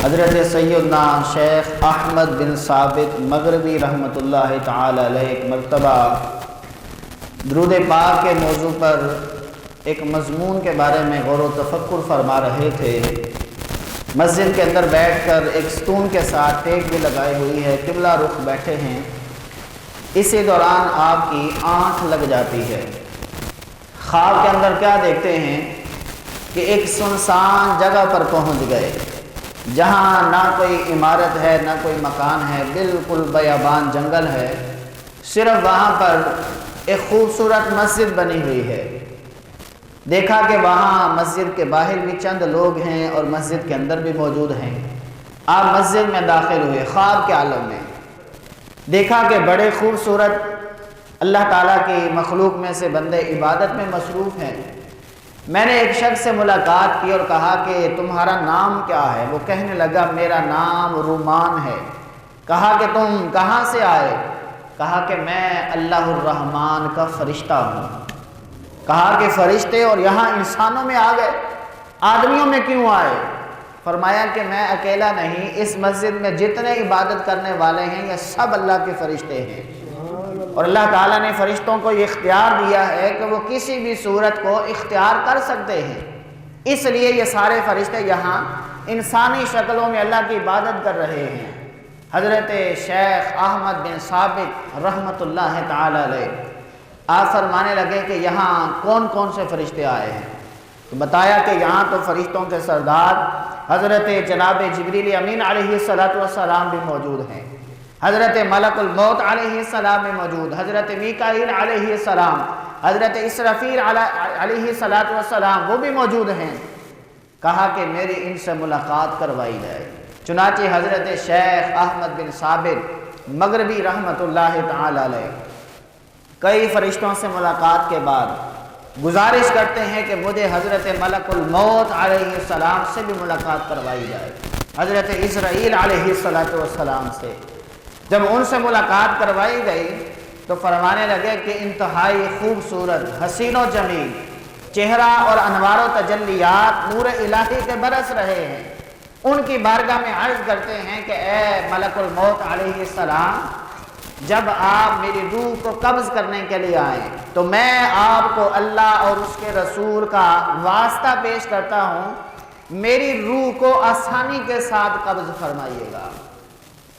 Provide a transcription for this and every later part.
حضرت سیدنا شیخ احمد بن ثابت مغربی رحمۃ اللہ تعالی علیہ ایک مرتبہ درود پاک کے موضوع پر ایک مضمون کے بارے میں غور و تفکر فرما رہے تھے۔ مسجد کے اندر بیٹھ کر ایک ستون کے ساتھ ٹیک بھی لگائی ہوئی ہے، قبلہ رخ بیٹھے ہیں۔ اسی دوران آپ کی آنکھ لگ جاتی ہے۔ خواب کے اندر کیا دیکھتے ہیں کہ ایک سنسان جگہ پر پہنچ گئے، جہاں نہ کوئی عمارت ہے نہ کوئی مکان ہے، بالکل بیابان جنگل ہے۔ صرف وہاں پر ایک خوبصورت مسجد بنی ہوئی ہے۔ دیکھا کہ وہاں مسجد کے باہر بھی چند لوگ ہیں اور مسجد کے اندر بھی موجود ہیں۔ آپ مسجد میں داخل ہوئے خواب کے عالم میں، دیکھا کہ بڑے خوبصورت اللہ تعالیٰ کی مخلوق میں سے بندے عبادت میں مصروف ہیں۔ میں نے ایک شخص سے ملاقات کی اور کہا کہ تمہارا نام کیا ہے؟ وہ کہنے لگا میرا نام رومان ہے۔ کہا کہ تم کہاں سے آئے؟ کہا کہ میں اللہ الرحمن کا فرشتہ ہوں۔ کہا کہ فرشتے اور یہاں انسانوں میں آ گئے، آدمیوں میں کیوں آئے؟ فرمایا کہ میں اکیلا نہیں، اس مسجد میں جتنے عبادت کرنے والے ہیں یہ سب اللہ کے فرشتے ہیں، اور اللہ تعالیٰ نے فرشتوں کو یہ اختیار دیا ہے کہ وہ کسی بھی صورت کو اختیار کر سکتے ہیں۔ اس لیے یہ سارے فرشتے یہاں انسانی شکلوں میں اللہ کی عبادت کر رہے ہیں۔ حضرت شیخ احمد بن ثابت رحمۃ اللہ تعالی علیہ آپ فرمانے لگے کہ یہاں کون کون سے فرشتے آئے ہیں؟ تو بتایا کہ یہاں تو فرشتوں کے سردار حضرت جناب جبریل امین علیہ السلام بھی موجود ہیں، حضرت ملک الموت علیہ السلام بھی موجود، حضرت میکائیل علیہ السلام، حضرت اسرافیل علیہ السلام وہ بھی موجود ہیں۔ کہا کہ میری ان سے ملاقات کروائی جائے۔ چنانچہ حضرت شیخ احمد بن ثابت مغربی رحمۃ اللہ تعالی علیہ کئی فرشتوں سے ملاقات کے بعد گزارش کرتے ہیں کہ مجھے حضرت ملک الموت علیہ السلام سے بھی ملاقات کروائی جائے، حضرت اسرائیل علیہ السلام سے۔ جب ان سے ملاقات کروائی گئی تو فرمانے لگے کہ انتہائی خوبصورت حسین و جمیل چہرہ اور انوار و تجلیات نور الہی کے برس رہے ہیں۔ ان کی بارگاہ میں عرض کرتے ہیں کہ اے ملک الموت علیہ السلام، جب آپ میری روح کو قبض کرنے کے لیے آئیں تو میں آپ کو اللہ اور اس کے رسول کا واسطہ پیش کرتا ہوں، میری روح کو آسانی کے ساتھ قبض فرمائیے گا۔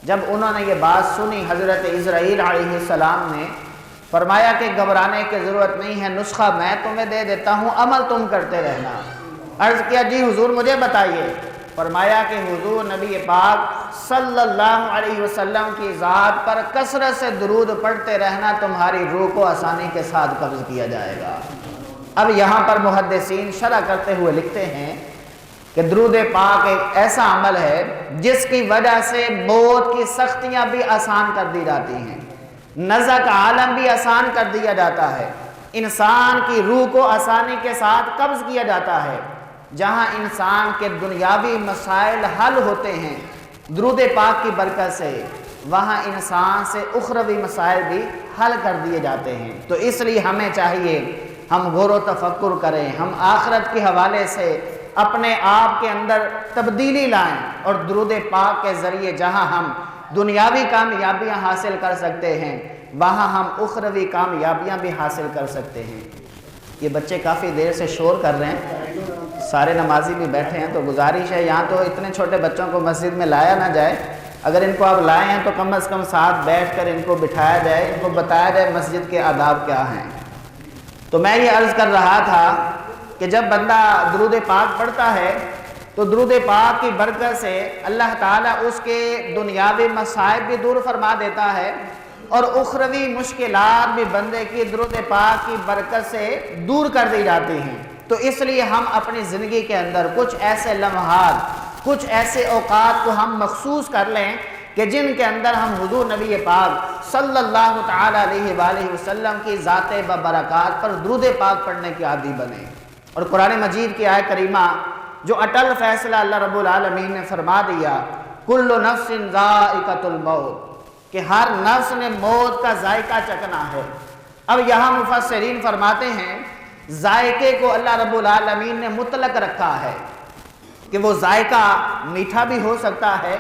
جب انہوں نے یہ بات سنی حضرت اسرائیل علیہ السلام نے فرمایا کہ گھبرانے کی ضرورت نہیں ہے، نسخہ میں تمہیں دے دیتا ہوں، عمل تم کرتے رہنا۔ عرض کیا جی حضور مجھے بتائیے۔ فرمایا کہ حضور نبی پاک صلی اللہ علیہ وسلم کی ذات پر کثرت سے درود پڑھتے رہنا، تمہاری روح کو آسانی کے ساتھ قبض کیا جائے گا۔ اب یہاں پر محدثین شرح کرتے ہوئے لکھتے ہیں کہ درود پاک ایک ایسا عمل ہے جس کی وجہ سے موت کی سختیاں بھی آسان کر دی جاتی ہیں، نزع کا عالم بھی آسان کر دیا جاتا ہے، انسان کی روح کو آسانی کے ساتھ قبض کیا جاتا ہے۔ جہاں انسان کے دنیاوی مسائل حل ہوتے ہیں درود پاک کی برکت سے، وہاں انسان سے اخروی مسائل بھی حل کر دیے جاتے ہیں۔ تو اس لیے ہمیں چاہیے ہم غور و تفکر کریں، ہم آخرت کے حوالے سے اپنے آپ کے اندر تبدیلی لائیں، اور درود پاک کے ذریعے جہاں ہم دنیاوی کامیابیاں حاصل کر سکتے ہیں وہاں ہم اخروی کامیابیاں بھی حاصل کر سکتے ہیں۔ یہ بچے کافی دیر سے شور کر رہے ہیں، سارے نمازی بھی بیٹھے ہیں، تو گزارش ہے یہاں تو اتنے چھوٹے بچوں کو مسجد میں لایا نہ جائے، اگر ان کو آپ لائے ہیں تو کم از کم ساتھ بیٹھ کر ان کو بٹھایا جائے، ان کو بتایا جائے مسجد کے آداب کیا ہیں۔ تو میں یہ عرض کر رہا تھا کہ جب بندہ درود پاک پڑھتا ہے تو درود پاک کی برکت سے اللہ تعالیٰ اس کے دنیاوی مصائب بھی دور فرما دیتا ہے، اور اخروی مشکلات بھی بندے کی درود پاک کی برکت سے دور کر دی جاتی ہیں۔ تو اس لیے ہم اپنی زندگی کے اندر کچھ ایسے لمحات، کچھ ایسے اوقات کو ہم مخصوص کر لیں کہ جن کے اندر ہم حضور نبی پاک صلی اللہ تعالی علیہ وآلہ وسلم کی ذات ببرکات پر درود پاک پڑھنے کی عادی بنیں۔ اور قرآن مجید کی آیت کریمہ جو اٹل فیصلہ اللہ رب العالمین نے فرما دیا، کل نفس ذائقۃ الموت، کہ ہر نفس نے موت کا ذائقہ چکھنا ہے۔ اب یہاں مفسرین فرماتے ہیں ذائقے کو اللہ رب العالمین نے مطلق رکھا ہے، کہ وہ ذائقہ میٹھا بھی ہو سکتا ہے،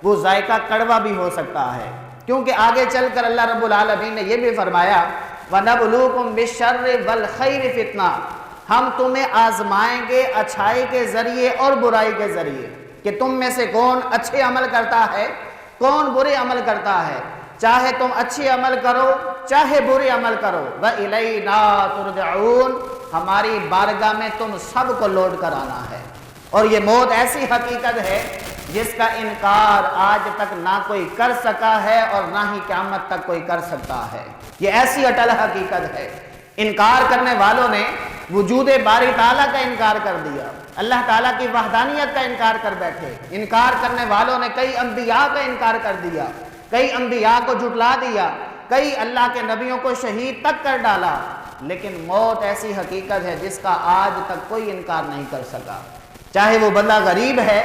وہ ذائقہ کڑوا بھی ہو سکتا ہے، کیونکہ آگے چل کر اللہ رب العالمین نے یہ بھی فرمایا وَنَبْلُوكُمْ بِالشَّرِّ وَالْخَيْرِ فِتْنَةً، ہم تمہیں آزمائیں گے اچھائی کے ذریعے اور برائی کے ذریعے، کہ تم میں سے کون اچھے عمل کرتا ہے، کون برے عمل کرتا ہے، چاہے تم اچھے عمل کرو چاہے برے عمل کرو، وَإِلَيْنَا تُرْجَعُونَ، ہماری بارگاہ میں تم سب کو لوٹ کر آنا ہے۔ اور یہ موت ایسی حقیقت ہے جس کا انکار آج تک نہ کوئی کر سکا ہے اور نہ ہی قیامت تک کوئی کر سکتا ہے۔ یہ ایسی اٹل حقیقت ہے، انکار کرنے والوں نے وجود باری تعالیٰ کا انکار کر دیا، اللہ تعالیٰ کی وحدانیت کا انکار کر بیٹھے، انکار کرنے والوں نے کئی انبیاء کا انکار کر دیا، کئی انبیاء کو جھٹلا دیا، کئی اللہ کے نبیوں کو شہید تک کر ڈالا، لیکن موت ایسی حقیقت ہے جس کا آج تک کوئی انکار نہیں کر سکا۔ چاہے وہ بندہ غریب ہے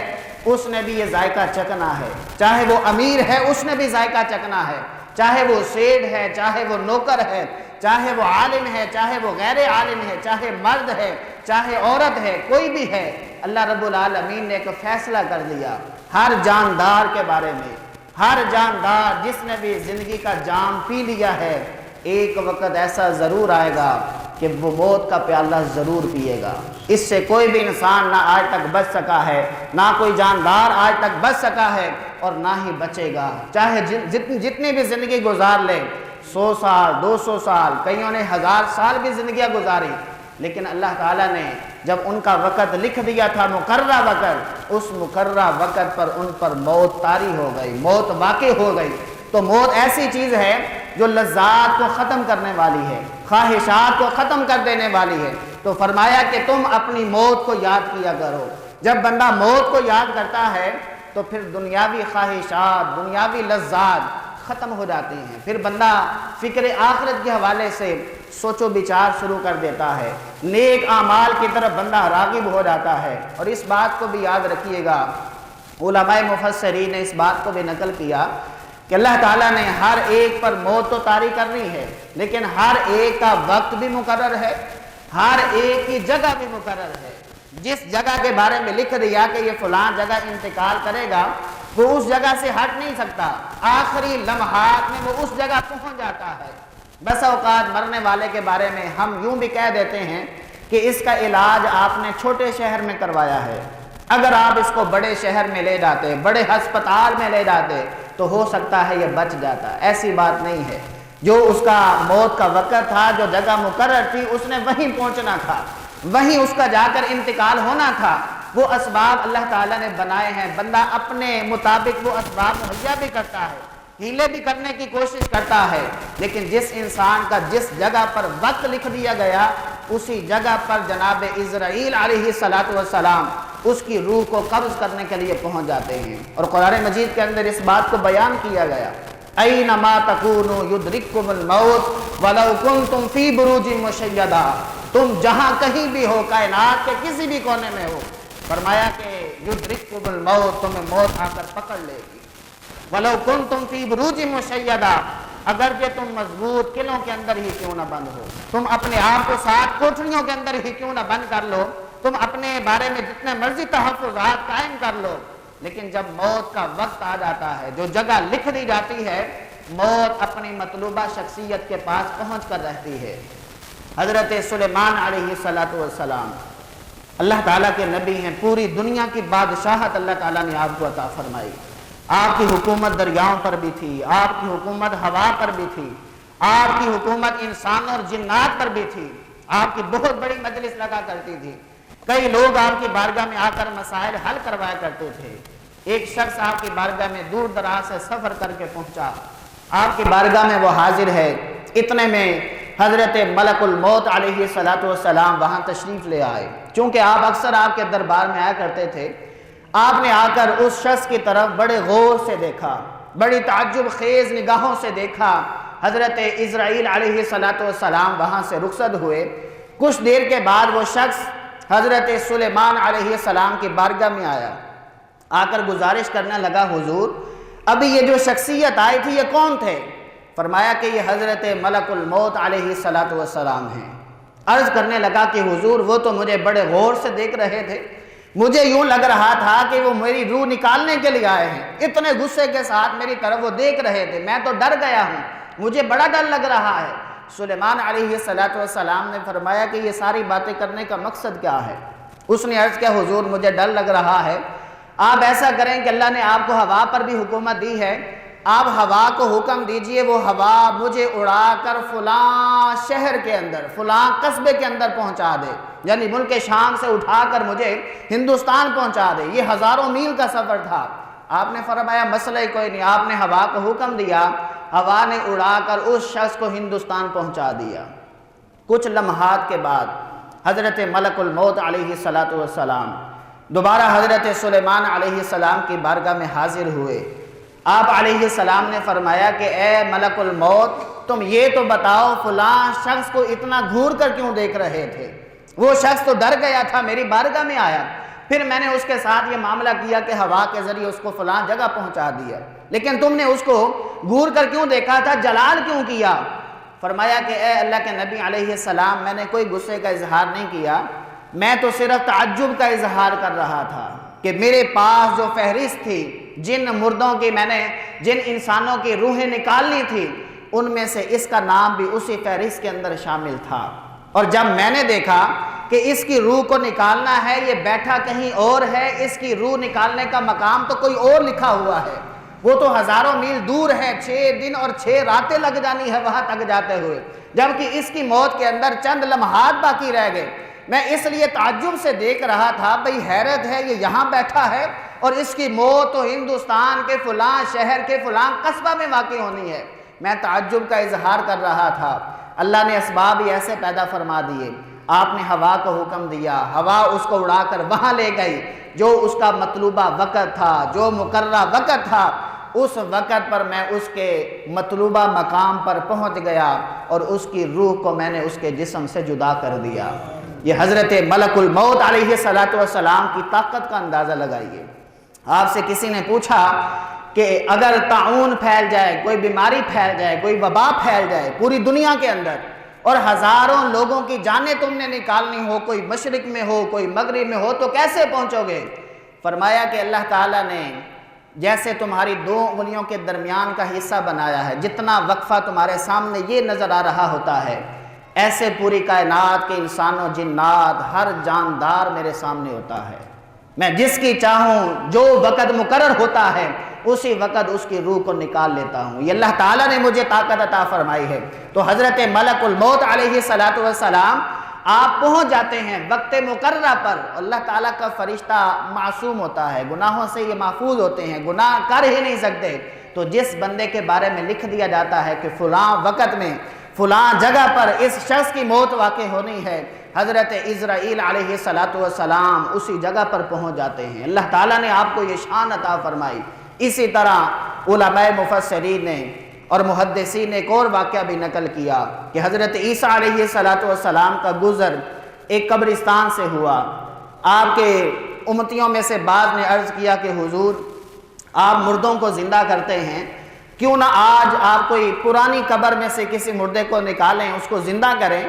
اس نے بھی یہ ذائقہ چکنا ہے، چاہے وہ امیر ہے اس نے بھی ذائقہ چکنا ہے، چاہے وہ سیٹھ ہے، چاہے وہ نوکر ہے، چاہے وہ عالم ہے، چاہے وہ غیر عالم ہے، چاہے مرد ہے، چاہے عورت ہے، کوئی بھی ہے، اللہ رب العالمین نے ایک فیصلہ کر دیا ہر جاندار کے بارے میں۔ ہر جاندار جس نے بھی زندگی کا جام پی لیا ہے، ایک وقت ایسا ضرور آئے گا کہ وہ موت کا پیالہ ضرور پیے گا۔ اس سے کوئی بھی انسان نہ آج تک بچ سکا ہے، نہ کوئی جاندار آج تک بچ سکا ہے اور نہ ہی بچے گا، چاہے جتنی بھی زندگی گزار لے، 100 سال 200 سال، کئیوں نے 1000 سال بھی زندگیاں گزاری، لیکن اللہ تعالیٰ نے جب ان کا وقت لکھ دیا تھا، مقررہ وقت، اس مقررہ وقت پر ان پر موت طاری ہو گئی، موت واقع ہو گئی۔ تو موت ایسی چیز ہے جو لذات کو ختم کرنے والی ہے، خواہشات کو ختم کر دینے والی ہے۔ تو فرمایا کہ تم اپنی موت کو یاد کیا کرو۔ جب بندہ موت کو یاد کرتا ہے تو پھر دنیاوی خواہشات، دنیاوی لذات ختم ہو جاتی ہیں، پھر بندہ فکر آخرت کے حوالے سے سوچ و بچار شروع کر دیتا ہے، نیک اعمال کی طرف بندہ راغب ہو جاتا ہے۔ اور اس بات کو بھی یاد رکھیے گا، علماء مفسرین نے اس بات کو بھی نقل کیا کہ اللہ تعالیٰ نے ہر ایک پر موت تو طاری کرنی ہے، لیکن ہر ایک کا وقت بھی مقرر ہے، ہر ایک کی جگہ بھی مقرر ہے۔ جس جگہ کے بارے میں لکھ دیا کہ یہ فلاں جگہ انتقال کرے گا، وہ اس جگہ سے ہٹ نہیں سکتا، آخری لمحات میں وہ اس جگہ پہنچ جاتا ہے۔ بس اوقات مرنے والے کے بارے میں ہم یوں بھی کہہ دیتے ہیں کہ اس کا علاج آپ نے چھوٹے شہر میں کروایا ہے، اگر آپ اس کو بڑے شہر میں لے جاتے، بڑے ہسپتال میں لے جاتے تو ہو سکتا ہے یہ بچ جاتا۔ ایسی بات نہیں ہے، جو اس کا موت کا وقت تھا، جو جگہ مقرر تھی، اس نے وہیں پہنچنا تھا، وہیں اس کا جا کر انتقال ہونا تھا۔ وہ اسباب اللہ تعالیٰ نے بنائے ہیں، بندہ اپنے مطابق وہ اسباب مہیا بھی کرتا ہے، ہیلے بھی کرنے کی کوشش کرتا ہے، لیکن جس انسان کا جس جگہ پر وقت لکھ دیا گیا اسی جگہ پر جناب عزرائیل علیہ السلام اس کی روح کو قبض کرنے کے لیے پہنچ جاتے ہیں۔ اور قرآن مجید کے اندر اس بات کو بیان کیا گیا، اینما تکونوا یدرککم الموت ولو کنتم فی بروج مشیدہ، تم جہاں کہیں بھی ہو، کائنات کے کسی بھی کونے میں ہو، فرمایا کہ یدرککم الموت، تمہیں موت آ کر پکڑ لے گی، ولو کنتم فی بروج مشیدہ، اگر کہ تم مضبوط قلعوں کے اندر ہی کیوں نہ بند ہو، تم اپنے آپ کو 7 کوٹھریوں کے اندر ہی کیوں نہ بند کر لو، تم اپنے بارے میں جتنے مرضی تحفظات قائم کر لو، لیکن جب موت کا وقت آ جاتا ہے، جو جگہ لکھ دی جاتی ہے، موت اپنی مطلوبہ شخصیت کے پاس پہنچ کر رہتی ہے۔ حضرت سلیمان علیہ السلام اللہ تعالیٰ کے نبی ہیں، پوری دنیا کی بادشاہت اللہ تعالیٰ نے آپ کو عطا فرمائی، آپ کی حکومت دریاؤں پر بھی تھی، آپ کی حکومت ہوا پر بھی تھی، آپ کی حکومت انسانوں اور جنات پر بھی تھی، آپ کی بہت بڑی مجلس لگا کرتی تھی، کئی لوگ آپ کی بارگاہ میں آ کر مسائل حل کروایا کرتے تھے۔ ایک شخص آپ کی بارگاہ میں دور دراز سے سفر کر کے پہنچا، آپ کی بارگاہ میں وہ حاضر ہے، اتنے میں حضرت ملک الموت علیہ السلام وہاں تشریف لے آئے۔ چونکہ آپ اکثر آپ کے دربار میں آیا کرتے تھے، آپ نے آ کر اس شخص کی طرف بڑے غور سے دیکھا، بڑی تعجب خیز نگاہوں سے دیکھا۔ حضرت عزرائیل علیہ السلام وہاں سے رخصت ہوئے، کچھ دیر کے بعد وہ شخص حضرت سلیمان علیہ السلام کی بارگاہ میں آیا، آ کر گزارش کرنے لگا، حضور ابھی یہ جو شخصیت آئی تھی یہ کون تھے؟ فرمایا کہ یہ حضرت ملک الموت علیہ السلام ہیں۔ عرض کرنے لگا کہ حضور وہ تو مجھے بڑے غور سے دیکھ رہے تھے، مجھے یوں لگ رہا تھا کہ وہ میری روح نکالنے کے لیے آئے ہیں، اتنے غصے کے ساتھ میری طرف وہ دیکھ رہے تھے، میں تو ڈر گیا ہوں، مجھے بڑا ڈر لگ رہا ہے۔ سلیمان علیہ السلام نے فرمایا کہ یہ ساری باتیں کرنے کا مقصد کیا ہے؟ اس نے عرض کیا حضور مجھے ڈر لگ رہا ہے، آپ ایسا کریں کہ اللہ نے آپ کو ہوا پر بھی حکومت دی ہے، آپ ہوا کو حکم دیجئے وہ ہوا مجھے اڑا کر فلاں شہر کے اندر، فلاں قصبے کے اندر پہنچا دے، یعنی ملک شام سے اٹھا کر مجھے ہندوستان پہنچا دے۔ یہ ہزاروں میل کا سفر تھا۔ آپ نے فرمایا مسئلہ ہی کوئی نہیں، آپ نے ہوا کو حکم دیا، ہوا نے اڑا کر اس شخص کو ہندوستان پہنچا دیا۔ کچھ لمحات کے بعد حضرت ملک الموت علیہ السلام دوبارہ حضرت سلیمان علیہ السلام کی بارگاہ میں حاضر ہوئے۔ آپ علیہ السلام نے فرمایا کہ اے ملک الموت، تم یہ تو بتاؤ فلاں شخص کو اتنا گھور کر کیوں دیکھ رہے تھے؟ وہ شخص تو ڈر گیا تھا، میری بارگاہ میں آیا، پھر میں نے اس کے ساتھ یہ معاملہ کیا کہ ہوا کے ذریعے اس کو فلاں جگہ پہنچا دیا، لیکن تم نے اس کو گھور کر کیوں دیکھا تھا، جلال کیوں کیا؟ فرمایا کہ اے اللہ کے نبی علیہ السلام، میں نے کوئی غصے کا اظہار نہیں کیا، میں تو صرف تعجب کا اظہار کر رہا تھا کہ میرے پاس جو فہرست تھی، جن مردوں کی میں نے جن انسانوں کی روحیں نکالنی تھی، ان میں سے اس کا نام بھی اسی فہرست کے اندر شامل تھا۔ اور جب میں نے دیکھا کہ اس کی روح کو نکالنا ہے، یہ بیٹھا کہیں اور ہے، اس کی روح نکالنے کا مقام تو کوئی اور لکھا ہوا ہے، وہ تو ہزاروں میل دور ہے، 6 دن اور 6 راتیں لگ جانی ہے وہاں تک جاتے ہوئے، جبکہ اس کی موت کے اندر چند لمحات باقی رہ گئے۔ میں اس لیے تعجب سے دیکھ رہا تھا، بھئی حیرت ہے، یہ یہاں بیٹھا ہے اور اس کی موت تو ہندوستان کے فلاں شہر کے فلاں قصبہ میں واقع ہونی ہے۔ میں تعجب کا اظہار کر رہا تھا۔ اللہ نے اسباب ہی ایسے پیدا فرما دیے، آپ نے ہوا کو حکم دیا، ہوا اس کو اڑا کر وہاں لے گئی جو اس کا مطلوبہ وقت تھا، جو مقررہ وقت تھا، اس وقت پر میں اس کے مطلوبہ مقام پر پہنچ گیا اور اس کی روح کو میں نے اس کے جسم سے جدا کر دیا۔ یہ حضرت ملک الموت علیہ السلام کی طاقت کا اندازہ لگائیے۔ آپ سے کسی نے پوچھا کہ اگر طاعون پھیل جائے، کوئی بیماری پھیل جائے، کوئی وبا پھیل جائے پوری دنیا کے اندر اور ہزاروں لوگوں کی جانیں تم نے نکالنی ہو، کوئی مشرق میں ہو کوئی مغرب میں ہو، تو کیسے پہنچو گے؟ فرمایا کہ اللہ تعالیٰ نے جیسے تمہاری 2 انگلیوں کے درمیان کا حصہ بنایا ہے، جتنا وقفہ تمہارے سامنے یہ نظر آ رہا ہوتا ہے، ایسے پوری کائنات کے انسانوں جنات ہر جاندار میرے سامنے ہوتا ہے۔ میں جس کی چاہوں جو وقت مقرر ہوتا ہے اسی وقت اس کی روح کو نکال لیتا ہوں۔ یہ اللہ تعالیٰ نے مجھے طاقت عطا فرمائی ہے۔ تو حضرت ملک الموت علیہ السلام آپ پہنچ جاتے ہیں وقت مقررہ پر۔ اللہ تعالیٰ کا فرشتہ معصوم ہوتا ہے، گناہوں سے یہ محفوظ ہوتے ہیں، گناہ کر ہی نہیں سکتے۔ تو جس بندے کے بارے میں لکھ دیا جاتا ہے کہ فلاں وقت میں فلاں جگہ پر اس شخص کی موت واقع ہونی ہے، حضرت اسرائیل علیہ السلام اسی جگہ پر پہنچ جاتے ہیں۔ اللہ تعالیٰ نے آپ کو یہ شان عطا فرمائی۔ اسی طرح علماء مفسرین نے اور محدثین نے ایک اور واقعہ بھی نقل کیا کہ حضرت عیسیٰ علیہ السلام کا گزر ایک قبرستان سے ہوا۔ آپ کے امتیوں میں سے بعض نے عرض کیا کہ حضور آپ مردوں کو زندہ کرتے ہیں، کیوں نہ آج آپ کوئی پرانی قبر میں سے کسی مردے کو نکالیں، اس کو زندہ کریں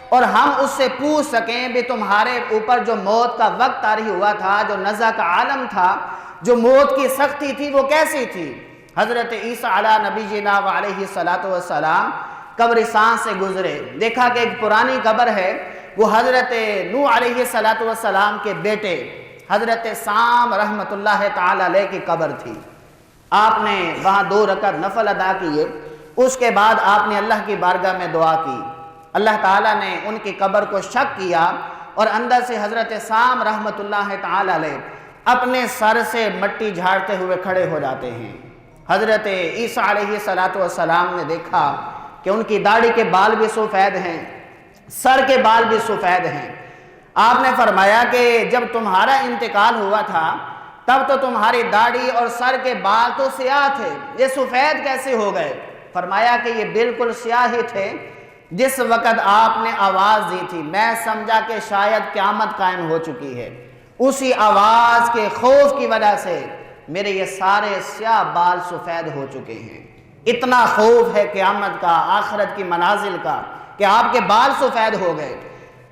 اور ہم اس سے پوچھ سکیں بھی تمہارے اوپر جو موت کا وقت طاری ہوا تھا، جو نزع کا عالم تھا، جو موت کی سختی تھی، وہ کیسی تھی؟ حضرت عیسیٰ علیہ نبینا و علیہ السلام قبرستان سے گزرے، دیکھا کہ ایک پرانی قبر ہے، وہ حضرت نوح علیہ السلام کے بیٹے حضرت سام رحمۃ اللہ تعالی علیہ کی قبر تھی۔ آپ نے وہاں 2 رکعت نفل ادا کیے، اس کے بعد آپ نے اللہ کی بارگاہ میں دعا کی۔ اللہ تعالیٰ نے ان کی قبر کو شق کیا اور اندر سے حضرت سام رحمۃ اللہ تعالی علیہ اپنے سر سے مٹی جھاڑتے ہوئے کھڑے ہو جاتے ہیں۔ حضرت عیسیٰ علیہ السلام نے دیکھا کہ ان کی داڑھی کے بال بھی سفید ہیں، سر کے بال بھی سفید ہیں۔ آپ نے فرمایا کہ جب تمہارا انتقال ہوا تھا تب تو تمہاری داڑھی اور سر کے بال تو سیاہ تھے، یہ سفید کیسے ہو گئے؟ فرمایا کہ یہ بالکل سیاہ ہی تھے جس وقت آپ نے آواز دی تھی، میں سمجھا کہ شاید قیامت قائم ہو چکی ہے، اسی آواز کے خوف کی وجہ سے میرے یہ سارے سیاہ بال سفید ہو چکے ہیں۔ اتنا خوف ہے قیامت کا، آخرت کی منازل کا، کہ آپ کے بال سفید ہو گئے۔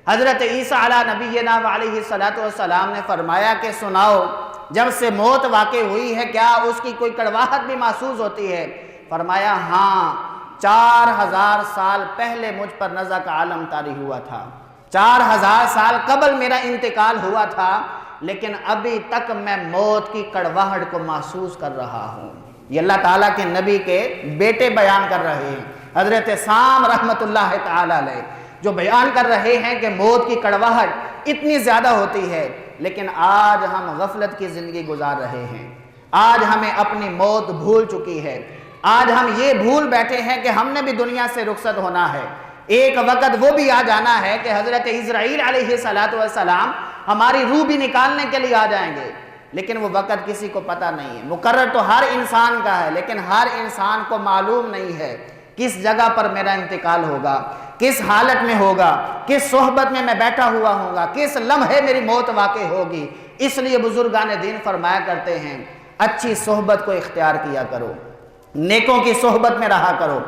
حضرت عیسیٰ علیہ نبینا علیہ السلام نے فرمایا کہ سناؤ، جب سے موت واقع ہوئی ہے کیا اس کی کوئی کڑواہٹ بھی محسوس ہوتی ہے؟ فرمایا ہاں، 4000 سال پہلے مجھ پر نزع کا عالم طاری ہوا تھا، 4000 سال قبل میرا انتقال ہوا تھا، لیکن ابھی تک میں موت کی کڑواہٹ کو محسوس کر رہا ہوں۔ یہ اللہ تعالیٰ کے نبی کے بیٹے بیان کر رہے ہیں، حضرت سام رحمت اللہ تعالیٰ علیہ، جو بیان کر رہے ہیں کہ موت کی کڑواہٹ اتنی زیادہ ہوتی ہے، لیکن آج ہم غفلت کی زندگی گزار رہے ہیں، آج ہمیں اپنی موت بھول چکی ہے، آج ہم یہ بھول بیٹھے ہیں کہ ہم نے بھی دنیا سے رخصت ہونا ہے، ایک وقت وہ بھی آ جانا ہے کہ حضرت اسرائیل علیہ السلام ہماری روح بھی نکالنے کے لیے آ جائیں گے، لیکن وہ وقت کسی کو پتہ نہیں ہے۔ مقرر تو ہر انسان کا ہے، لیکن ہر انسان کو معلوم نہیں ہے کس جگہ پر میرا انتقال ہوگا، کس حالت میں ہوگا، کس صحبت میں بیٹھا ہوا ہوں گا، کس لمحے میری موت واقع ہوگی۔ اس لیے بزرگان دین فرمایا کرتے ہیں اچھی صحبت کو اختیار کیا کرو، نیکوں کی صحبت میں رہا کرو،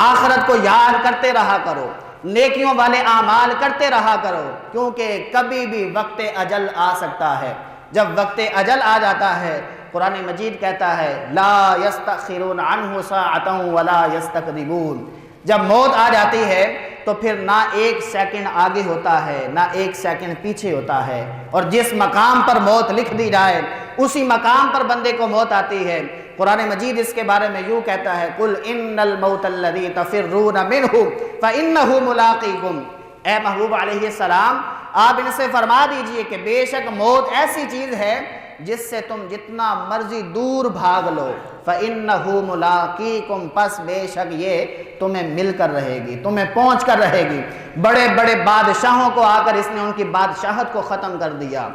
آخرت کو یاد کرتے رہا کرو، نیکیوں والے اعمال کرتے رہا کرو، کیونکہ کبھی بھی وقت اجل آ سکتا ہے۔ جب وقت اجل آ جاتا ہے، قرآن مجید کہتا ہے لا یستأخرون عنہ ساعۃ ولا یستقدمون، جب موت آ جاتی ہے تو پھر نہ ایک سیکنڈ آگے ہوتا ہے نہ ایک سیکنڈ پیچھے ہوتا ہے، اور جس مقام پر موت لکھ دی جائے اسی مقام پر بندے کو موت آتی ہے۔ قرآن مجید اس کے بارے میں یوں کہتا ہے قل ان الموت الذی تفرون منہ فانہ ملاقیکم، اے محبوب علیہ السلام آپ ان سے فرما دیجئے کہ بے شک موت ایسی چیز ہے جس سے تم جتنا مرضی دور بھاگ لو، فَإِنَّهُ مُلَاقِيكُمْ، پس بے شک یہ تمہیں مل کر رہے گی، تمہیں پہنچ کر رہے گی۔ بڑے بڑے بادشاہوں کو آ کر اس نے ان کی بادشاہت کو ختم کر دیا۔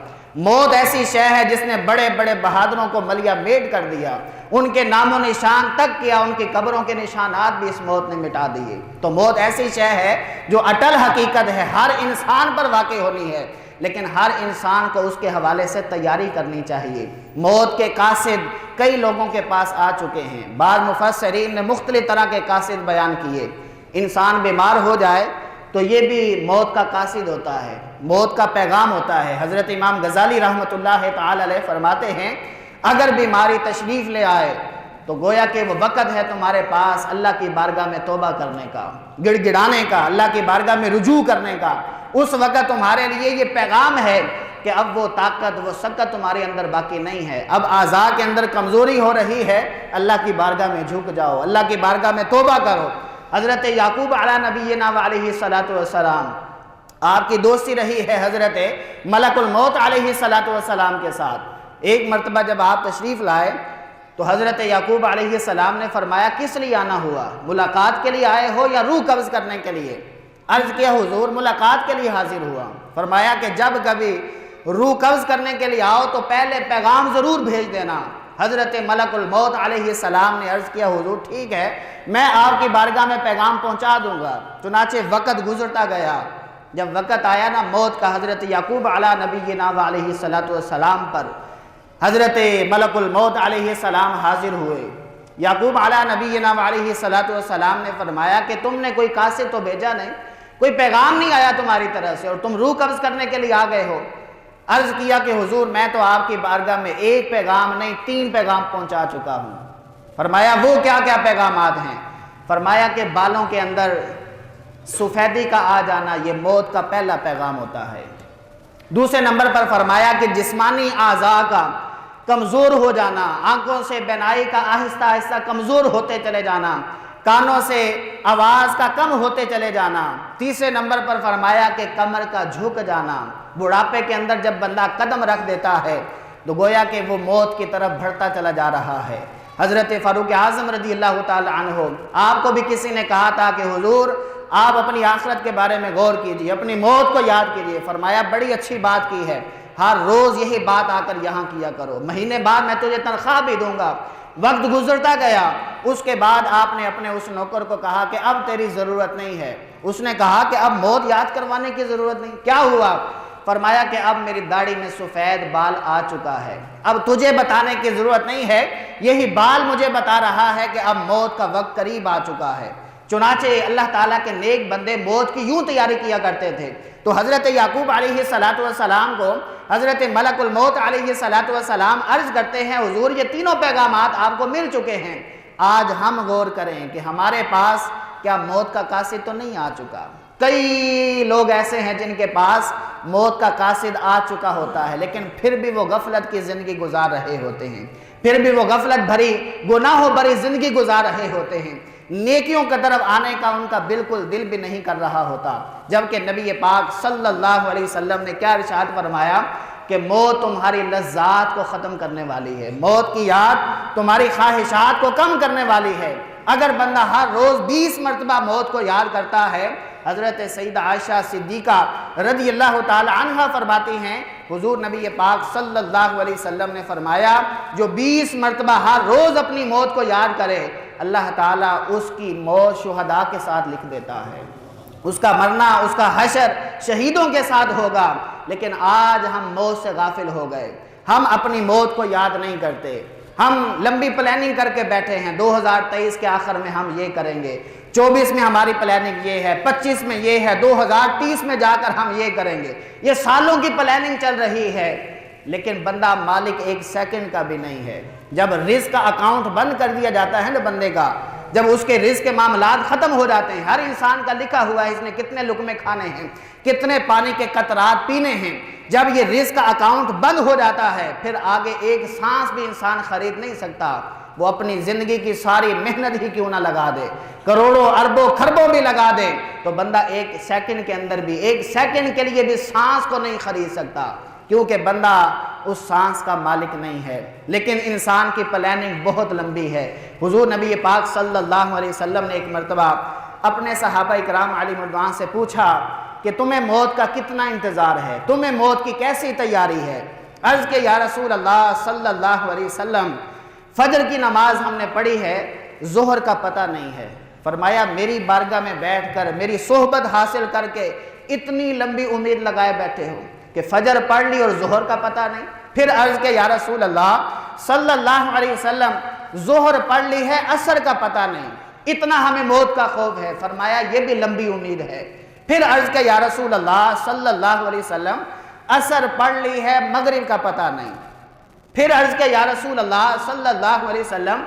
موت ایسی شے ہے جس نے بڑے بڑے بہادروں کو ملیا میٹ کر دیا، ان کے نام و نشان تک کیا، ان کی قبروں کے نشانات بھی اس موت نے مٹا دیے۔ تو موت ایسی شے ہے جو اٹل حقیقت ہے، ہر انسان پر واقع ہونی ہے، لیکن ہر انسان کو اس کے حوالے سے تیاری کرنی چاہیے۔ موت کے قاصد کئی لوگوں کے پاس آ چکے ہیں، بعض مفسرین نے مختلف طرح کے قاصد بیان کیے۔ انسان بیمار ہو جائے تو یہ بھی موت کا قاصد ہوتا ہے، موت کا پیغام ہوتا ہے۔ حضرت امام غزالی رحمۃ اللہ تعالی علیہ فرماتے ہیں اگر بیماری تشریف لے آئے تو گویا کہ وہ وقت ہے تمہارے پاس اللہ کی بارگاہ میں توبہ کرنے کا، گڑ گڑانے کا، اللہ کی بارگاہ میں رجوع کرنے کا۔ اس وقت تمہارے لیے یہ پیغام ہے کہ اب وہ طاقت وہ سکت تمہارے اندر باقی نہیں ہے، اب اعضاء کے اندر کمزوری ہو رہی ہے، اللہ کی بارگاہ میں جھک جاؤ، اللہ کی بارگاہ میں توبہ کرو۔ حضرت یعقوب علیہ نبینا علیہ السلام آپ کی دوستی رہی ہے حضرت ملک الموت علیہ السلام کے ساتھ۔ ایک مرتبہ جب آپ تشریف لائے تو حضرت یعقوب علیہ السلام نے فرمایا کس لیے آنا ہوا، ملاقات کے لیے آئے ہو یا روح قبض کرنے کے لیے؟ عرض کیا حضور ملاقات کے لیے حاضر ہوا۔ فرمایا کہ جب کبھی روح قبض کرنے کے لیے آؤ تو پہلے پیغام ضرور بھیج دینا۔ حضرت ملک الموت علیہ السلام نے عرض کیا حضور ٹھیک ہے، میں آپ کی بارگاہ میں پیغام پہنچا دوں گا۔ چنانچہ وقت گزرتا گیا، جب وقت آیا نا موت کا، حضرت یعقوب علیہ نبینا علیہ السلام پر حضرت ملک الموت علیہ السلام حاضر ہوئے۔ یعقوب علیہ نبینا علیہ السلام نے فرمایا کہ تم نے کوئی قاصد تو بھیجا نہیں، کوئی پیغام نہیں آیا تمہاری طرف سے، اور تم روح قبض کرنے کے لیے آ گئے ہو۔ عرض کیا کہ حضور میں تو آپ کی بارگاہ میں ایک پیغام نہیں 3 پیغام پہنچا چکا ہوں۔ فرمایا وہ کیا کیا پیغامات ہیں؟ فرمایا کہ بالوں کے اندر سفیدی کا آ جانا یہ موت کا پہلا پیغام ہوتا ہے۔ دوسرے نمبر پر فرمایا کہ جسمانی اعضاء کا کمزور ہو جانا، آنکھوں سے بینائی کا آہستہ آہستہ کمزور ہوتے چلے جانا، کانوں سے آواز کا کم ہوتے چلے جانا۔ تیسرے نمبر پر فرمایا کہ کمر کا جھک جانا، بڑھاپے کے اندر جب بندہ قدم رکھ دیتا ہے تو گویا کہ وہ موت کی طرف بڑھتا چلا جا رہا ہے۔ حضرت فاروق اعظم رضی اللہ تعالی عنہ، آپ کو بھی کسی نے کہا تھا کہ حضور آپ اپنی آخرت کے بارے میں غور کیجئے، اپنی موت کو یاد کیجئے۔ فرمایا بڑی اچھی بات کی ہے، ہر روز یہی بات آ کر یہاں کیا کرو، مہینے بعد میں تجھے تنخواہ بھی دوں گا۔ وقت گزرتا گیا، اس کے بعد آپ نے اپنے اس نوکر کو کہا کہ اب تیری ضرورت نہیں ہے۔ اس نے کہا کہ اب موت یاد کروانے کی ضرورت نہیں، کیا ہوا؟ فرمایا کہ اب میری داڑھی میں سفید بال آ چکا ہے، اب تجھے بتانے کی ضرورت نہیں ہے، یہی بال مجھے بتا رہا ہے کہ اب موت کا وقت قریب آ چکا ہے۔ چنانچہ اللہ تعالیٰ کے نیک بندے موت کی یوں تیاری کیا کرتے تھے۔ تو حضرت یعقوب علیہ السلام کو حضرت ملک الموت علیہ السلام عرض کرتے ہیں حضور یہ تینوں پیغامات آپ کو مل چکے ہیں، آج ہم غور کریں کہ ہمارے پاس کیا موت کا قاصد تو نہیں آ چکا۔ کئی لوگ ایسے ہیں جن کے پاس موت کا قاصد آ چکا ہوتا ہے، لیکن پھر بھی وہ غفلت کی زندگی گزار رہے ہوتے ہیں، پھر بھی وہ غفلت بھری گناہوں بھری زندگی گزار رہے ہوتے ہیں، نیکیوں کی طرف آنے کا ان کا بالکل دل بھی نہیں کر رہا ہوتا۔ جبکہ نبی پاک صلی اللہ علیہ وسلم نے کیا ارشاد فرمایا کہ موت تمہاری لذات کو ختم کرنے والی ہے، موت کی یاد تمہاری خواہشات کو کم کرنے والی ہے۔ اگر بندہ ہر روز 20 مرتبہ موت کو یاد کرتا ہے، حضرت سیدہ عائشہ صدیقہ رضی اللہ تعالی عنہ فرماتی ہیں حضور نبی پاک صلی اللہ علیہ وسلم نے فرمایا جو 20 مرتبہ ہر روز اپنی موت کو یاد کرے، اللہ تعالیٰ اس کی موت شہداء کے ساتھ لکھ دیتا ہے، اس کا مرنا، اس کا حشر شہیدوں کے ساتھ ہوگا۔ لیکن آج ہم موت سے غافل ہو گئے، ہم اپنی موت کو یاد نہیں کرتے، ہم لمبی پلاننگ کر کے بیٹھے ہیں 2023 کے آخر میں ہم یہ کریں گے، 24 میں ہماری پلاننگ یہ ہے، 25 میں یہ ہے، 2030 میں جا کر ہم یہ کریں گے، یہ سالوں کی پلاننگ چل رہی ہے، لیکن بندہ مالک ایک سیکنڈ کا بھی نہیں ہے۔ جب رزق کا اکاؤنٹ بند کر دیا جاتا ہے نا بندے کا، جب اس کے رزق کے معاملات ختم ہو جاتے ہیں، ہر انسان کا لکھا ہوا ہے اس نے کتنے لقمے کھانے ہیں، کتنے پانی کے قطرات پینے ہیں، جب یہ رزق کا اکاؤنٹ بند ہو جاتا ہے پھر آگے ایک سانس بھی انسان خرید نہیں سکتا۔ وہ اپنی زندگی کی ساری محنت ہی کیوں نہ لگا دے، کروڑوں اربوں خربوں بھی لگا دے، تو بندہ ایک سیکنڈ کے اندر بھی، ایک سیکنڈ کے لیے بھی سانس کو نہیں خرید سکتا، کیونکہ بندہ اس سانس کا مالک نہیں ہے۔ لیکن انسان کی پلاننگ بہت لمبی ہے۔ حضور نبی پاک صلی اللہ علیہ وسلم نے ایک مرتبہ اپنے صحابہ اکرام علیہ مردوان سے پوچھا کہ تمہیں موت کا کتنا انتظار ہے، تمہیں موت کی کیسی تیاری ہے؟ عرض کہ یا رسول اللہ صلی اللہ علیہ وسلم فجر کی نماز ہم نے پڑھی ہے، ظہر کا پتہ نہیں ہے۔ فرمایا میری بارگاہ میں بیٹھ کر میری صحبت حاصل کر کے اتنی لمبی امید لگائے بیٹھے ہو کہ فجر پڑھ لی اور ظہر کا پتہ نہیں۔ پھر عرض کہ یا رسول اللہ صلی اللہ علیہ وسلم ظہر پڑھ لی ہے، عصر کا پتہ نہیں، اتنا ہمیں موت کا خوف ہے۔ فرمایا یہ بھی لمبی امید ہے۔ پھر عرض کہ یا رسول اللہ صلی اللہ علیہ وسلم عصر پڑھ لی ہے، مغرب کا پتہ نہیں۔ پھر عرض کہ یا رسول اللہ صلی اللہ علیہ وسلم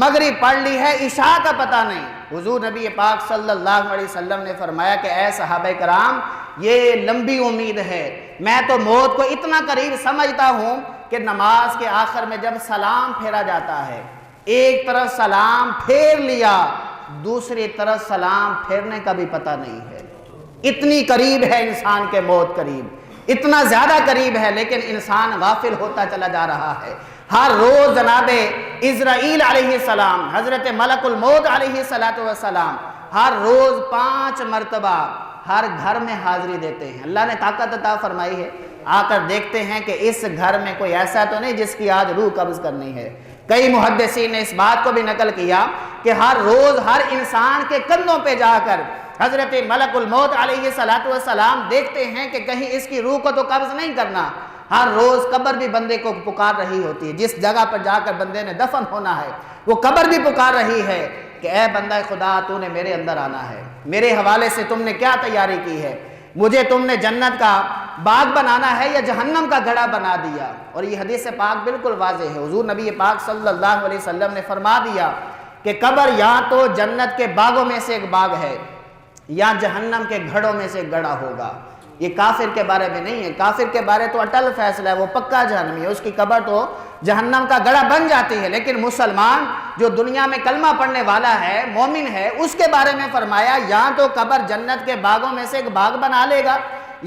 مغرب پڑھ لی ہے، عشاء کا پتہ نہیں۔ حضور نبی پاک صلی اللہ علیہ وسلم نے فرمایا کہ اے صحابہ کرام یہ لمبی امید ہے، میں تو موت کو اتنا قریب سمجھتا ہوں کہ نماز کے آخر میں جب سلام پھیرا جاتا ہے، ایک طرف سلام پھیر لیا، دوسری طرف سلام پھیرنے کا بھی پتہ نہیں ہے۔ اتنی قریب ہے انسان کے موت، قریب اتنا زیادہ قریب ہے، لیکن انسان غافل ہوتا چلا جا رہا ہے۔ ہر روز جناب اسرائیل علیہ السلام، حضرت ملک الموت علیہ السلام ہر روز 5 مرتبہ ہر گھر میں حاضری دیتے ہیں۔ اللہ نے طاقت عطا فرمائی ہے، آ کر دیکھتے ہیں کہ اس گھر میں کوئی ایسا تو نہیں جس کی آج روح قبض کرنی ہے۔ کئی محدثین نے اس بات کو بھی نقل کیا کہ ہر روز ہر انسان کے کندھوں پہ جا کر حضرت ملک الموت علیہ السلام دیکھتے ہیں کہ کہیں اس کی روح کو تو قبض نہیں کرنا۔ ہر روز قبر بھی بندے کو پکار رہی ہوتی ہے، جس جگہ پر جا کر بندے نے دفن ہونا ہے وہ قبر بھی پکار رہی ہے کہ اے بندہ خدا تو نے میرے اندر آنا ہے، میرے حوالے سے تم نے کیا تیاری کی ہے، مجھے تم نے جنت کا باغ بنانا ہے یا جہنم کا گڑھا بنا دیا۔ اور یہ حدیث پاک بالکل واضح ہے، حضور نبی پاک صلی اللہ علیہ وسلم نے فرما دیا کہ قبر یا تو جنت کے باغوں میں سے ایک باغ ہے یا جہنم کے گھڑوں میں سے ایک گڑھا ہوگا۔ یہ کافر کے بارے میں نہیں ہے، کافر کے بارے تو اٹل فیصلہ ہے، وہ پکا جہنمی ہے، اس کی قبر تو جہنم کا گڑھا بن جاتی ہے۔ لیکن مسلمان جو دنیا میں کلمہ پڑھنے والا ہے، مومن ہے، اس کے بارے میں فرمایا یا تو قبر جنت کے باغوں میں سے ایک باغ بنا لے گا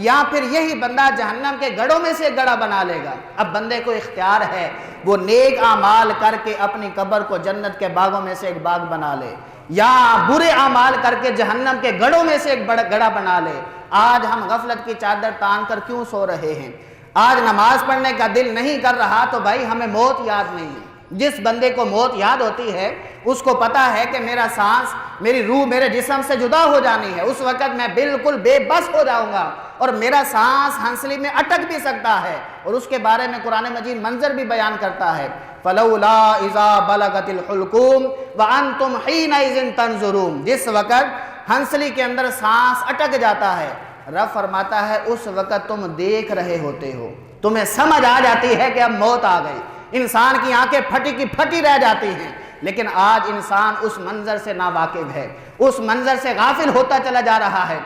یا پھر یہی بندہ جہنم کے گڑھوں میں سے ایک گڑھا بنا لے گا۔ اب بندے کو اختیار ہے وہ نیک اعمال کر کے اپنی قبر کو جنت کے باغوں میں سے ایک باغ بنا لے یا برے اعمال کر کے جہنم کے گڑھوں میں سے ایک گڑھا بنا لے۔ آج ہم غفلت کی چادر تان کر کیوں سو رہے ہیں؟ آج نماز پڑھنے کا دل نہیں کر رہا تو بھائی ہمیں موت یاد نہیں ہے۔ جس بندے کو موت یاد ہوتی ہے اس کو پتا ہے کہ میرا سانس، میری روح میرے جسم سے جدا ہو جانی ہے، اس وقت میں بالکل بے بس ہو جاؤں گا اور میرا سانس ہنسلی میں اٹک بھی سکتا ہے۔ اور اس کے بارے میں قرآن مجید منظر بھی بیان کرتا ہے فلولا اذا بلغت الحلقوم وانتم حينئذ تنظرون، جس وقت ہنسلی کے اندر سانس اٹک جاتا ہے، رب فرماتا ہے اس وقت تم دیکھ رہے ہوتے ہو، تمہیں سمجھ آ جاتی ہے کہ اب موت آ گئی، انسان کی آنکھیں پھٹی کی پھٹی رہ جاتی ہیں، لیکن آج انسان اس منظر سے ناواقف ہے، اس منظر سے غافل ہوتا چلا جا رہا ہے۔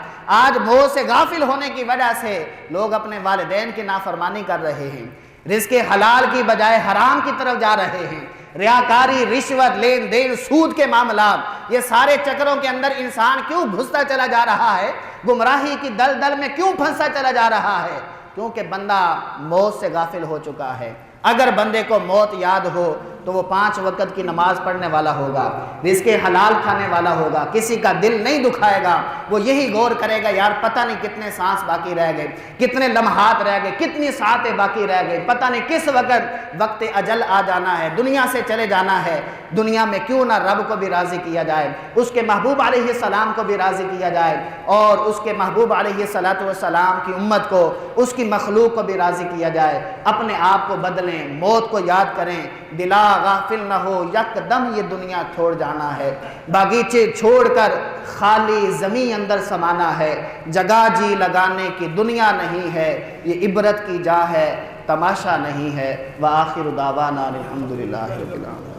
آج موت سے غافل ہونے کی وجہ سے لوگ اپنے والدین کی نافرمانی کر رہے ہیں، رزق حلال کی بجائے حرام کی طرف جا رہے ہیں، ریاکاری، رشوت، لین دین، سود کے معاملات، یہ سارے چکروں کے اندر انسان کیوں گھستا چلا جا رہا ہے، گمراہی کی دلدل میں کیوں پھنسا چلا جا رہا ہے؟ کیونکہ بندہ موت سے غافل ہو چکا ہے۔ اگر بندے کو موت یاد ہو تو وہ 5 وقت کی نماز پڑھنے والا ہوگا، رزق حلال کھانے والا ہوگا، کسی کا دل نہیں دکھائے گا، وہ یہی غور کرے گا یار پتہ نہیں کتنے سانس باقی رہ گئے، کتنے لمحات رہ گئے، کتنی ساعتیں باقی رہ گئے، پتہ نہیں کس وقت اجل آ جانا ہے، دنیا سے چلے جانا ہے، دنیا میں کیوں نہ رب کو بھی راضی کیا جائے، اس کے محبوب علیہ السلام کو بھی راضی کیا جائے، اور اس کے محبوب علیہ السلام کی امت کو، اس کی مخلوق کو بھی راضی کیا جائے۔ اپنے آپ کو بدلیں، موت کو یاد کریں، دلا غافل نہ ہو، یک دم یہ دنیا چھوڑ جانا ہے، باغیچے چھوڑ کر خالی زمین اندر سمانا ہے، جگہ جی لگانے کی دنیا نہیں ہے، یہ عبرت کی جا ہے، تماشا نہیں ہے۔ وآخر دعوانا الحمدللہ رب العالمین۔